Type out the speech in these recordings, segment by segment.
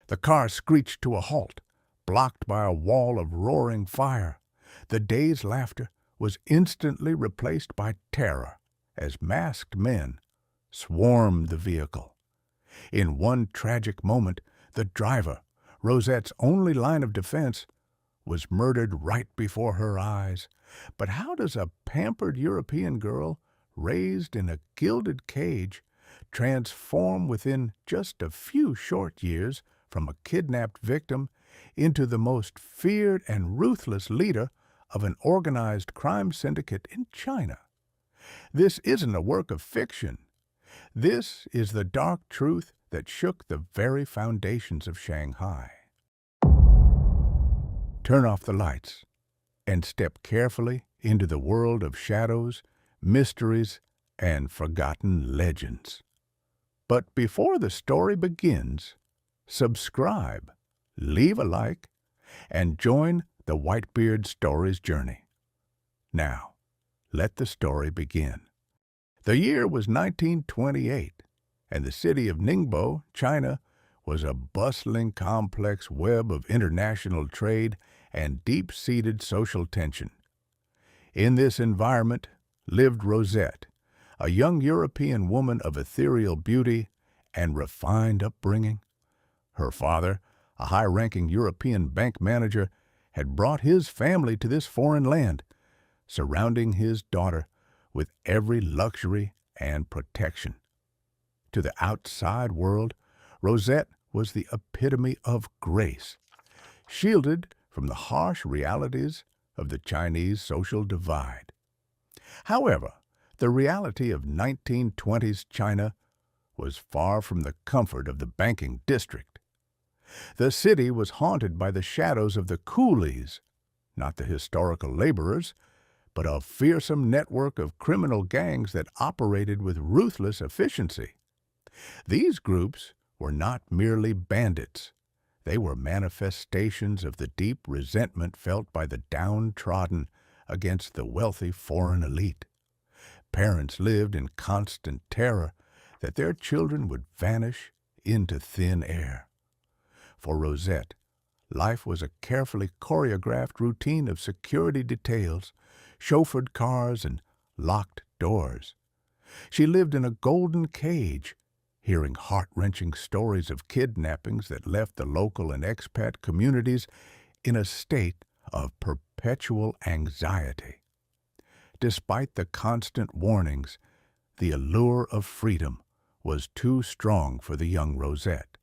The car screeched to a halt, blocked by a wall of roaring fire. The day's laughter was instantly replaced by terror as masked men swarmed the vehicle. In one tragic moment, the driver, Rosette's only line of defense, was murdered right before her eyes. But how does a pampered European girl, raised in a gilded cage, transform within just a few short years from a kidnapped victim into the most feared and ruthless leader of an organized crime syndicate in China? This isn't a work of fiction. This is the dark truth that shook the very foundations of Shanghai. Turn off the lights and step carefully into the world of shadows, mysteries, and forgotten legends. But before the story begins, subscribe, leave a like, and join the Whitebeard Stories journey. Now, let the story begin. The year was 1928, and the city of Ningbo, China, was a bustling, complex web of international trade and deep-seated social tension. In this environment lived Rosette, a young European woman of ethereal beauty and refined upbringing. Her father, a high-ranking European bank manager, had brought his family to this foreign land, surrounding his daughter with every luxury and protection. To the outside world, Rosette was the epitome of grace, shielded from the harsh realities of the Chinese social divide. However, the reality of 1920s China was far from the comfort of the banking district. The city was haunted by the shadows of the coolies, not the historical laborers, but a fearsome network of criminal gangs that operated with ruthless efficiency. These groups were not merely bandits. They were manifestations of the deep resentment felt by the downtrodden against the wealthy foreign elite. Parents lived in constant terror that their children would vanish into thin air. For Rosette, life was a carefully choreographed routine of security details, chauffeured cars, and locked doors. She lived in a golden cage, hearing heart-wrenching stories of kidnappings that left the local and expat communities in a state of perpetual anxiety. Despite the constant warnings, the allure of freedom was too strong for the young Rosette.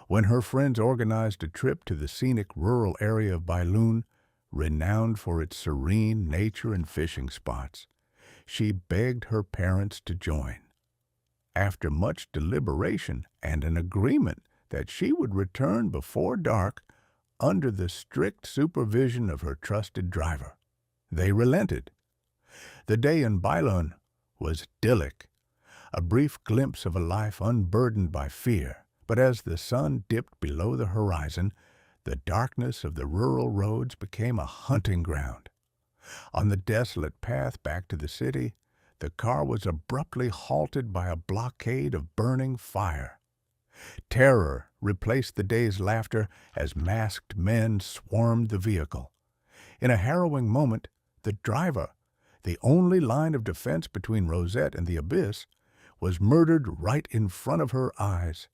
When her friends organized a trip to the scenic rural area of Bailun, renowned for its serene nature and fishing spots, she begged her parents to join. After much deliberation and an agreement that she would return before dark under the strict supervision of her trusted driver, they relented. The day in Bailun was idyllic, a brief glimpse of a life unburdened by fear. But as the sun dipped below the horizon, the darkness of the rural roads became a hunting ground. On the desolate path back to the city, the car was abruptly halted by a blockade of burning fire. Terror replaced the day's laughter as masked men swarmed the vehicle. In a harrowing moment, the driver, the only line of defense between Rosette and the abyss, was murdered right in front of her eyes.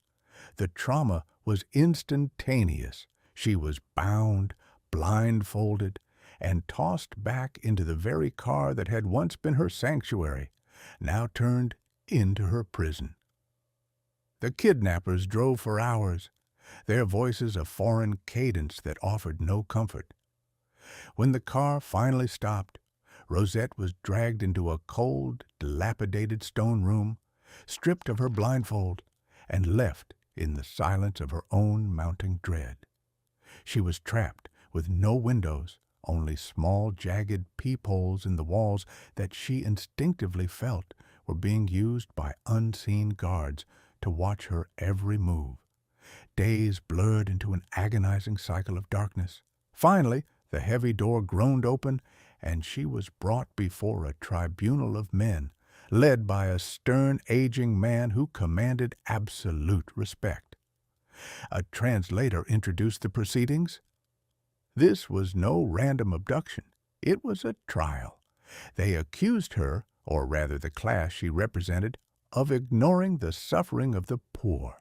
The trauma was instantaneous. She was bound, blindfolded, and tossed back into the very car that had once been her sanctuary, now turned into her prison. The kidnappers drove for hours, their voices a foreign cadence that offered no comfort. When the car finally stopped, Rosette was dragged into a cold, dilapidated stone room, stripped of her blindfold, and left in the silence of her own mounting dread. She was trapped with no windows, only small, jagged peepholes in the walls that she instinctively felt were being used by unseen guards to watch her every move. Days blurred into an agonizing cycle of darkness. Finally, the heavy door groaned open, and she was brought before a tribunal of men, led by a stern, aging man who commanded absolute respect. A translator introduced the proceedings. This was no random abduction. It was a trial. They accused her, or rather the class she represented, of ignoring the suffering of the poor.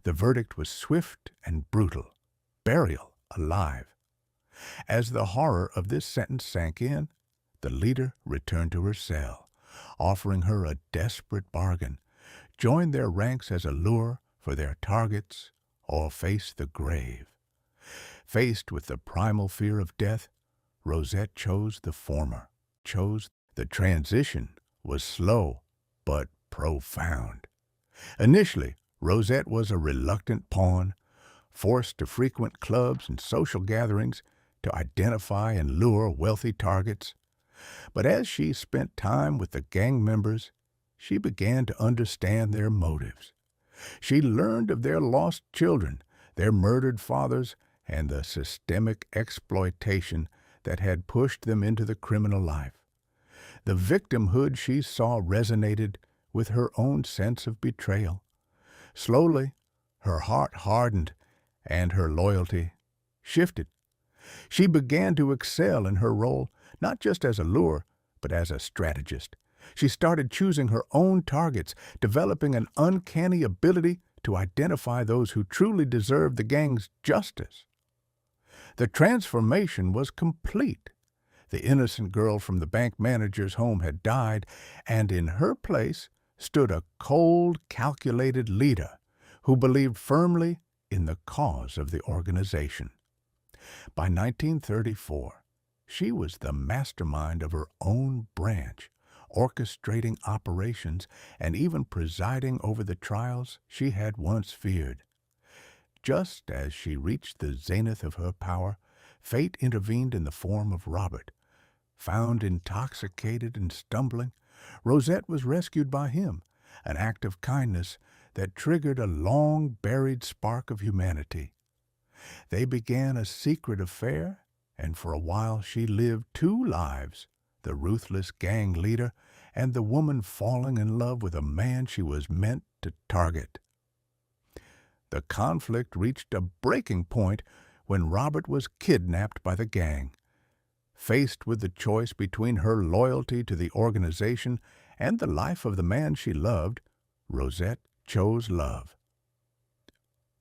The verdict was swift and brutal: burial alive. As the horror of this sentence sank in, the leader returned to her cell, offering her a desperate bargain: join their ranks as a lure for their targets, or face the grave. Faced with the primal fear of death, Rosette chose the former. The transition was slow but profound. Initially, Rosette was a reluctant pawn, forced to frequent clubs and social gatherings to identify and lure wealthy targets. But as she spent time with the gang members, she began to understand their motives. She learned of their lost children, their murdered fathers, and the systemic exploitation that had pushed them into the criminal life. The victimhood she saw resonated with her own sense of betrayal. Slowly, her heart hardened and her loyalty shifted. She began to excel in her role, not just as a lure, but as a strategist. She started choosing her own targets, developing an uncanny ability to identify those who truly deserved the gang's justice. The transformation was complete. The innocent girl from the bank manager's home had died, and in her place stood a cold, calculated leader who believed firmly in the cause of the organization. By 1934, she was the mastermind of her own branch, orchestrating operations and even presiding over the trials she had once feared. Just as she reached the zenith of her power, fate intervened in the form of Robert. Found intoxicated and stumbling, Rosette was rescued by him, an act of kindness that triggered a long-buried spark of humanity. They began a secret affair, and for a while she lived two lives: the ruthless gang leader and the woman falling in love with a man she was meant to target. The conflict reached a breaking point when Robert was kidnapped by the gang. Faced with the choice between her loyalty to the organization and the life of the man she loved, Rosette chose love.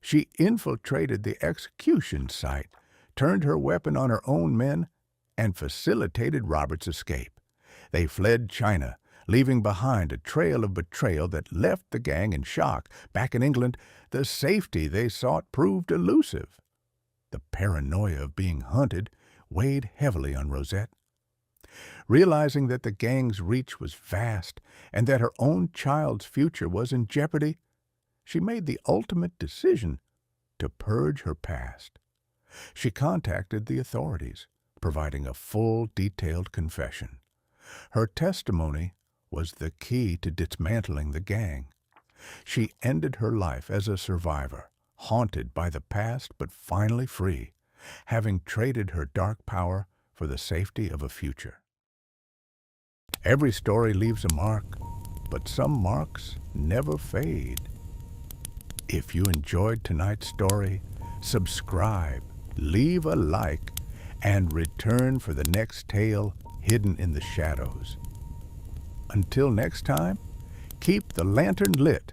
She infiltrated the execution site, turned her weapon on her own men, and facilitated Robert's escape. They fled China, leaving behind a trail of betrayal that left the gang in shock. Back in England, the safety they sought proved elusive. The paranoia of being hunted weighed heavily on Rosette. Realizing that the gang's reach was vast and that her own child's future was in jeopardy, she made the ultimate decision to purge her past. She contacted the authorities, providing a full, detailed confession. Her testimony was the key to dismantling the gang. She ended her life as a survivor, haunted by the past but finally free, having traded her dark power for the safety of a future. Every story leaves a mark, but some marks never fade. If you enjoyed tonight's story, subscribe, leave a like, and return for the next tale hidden in the shadows. Until next time, keep the lantern lit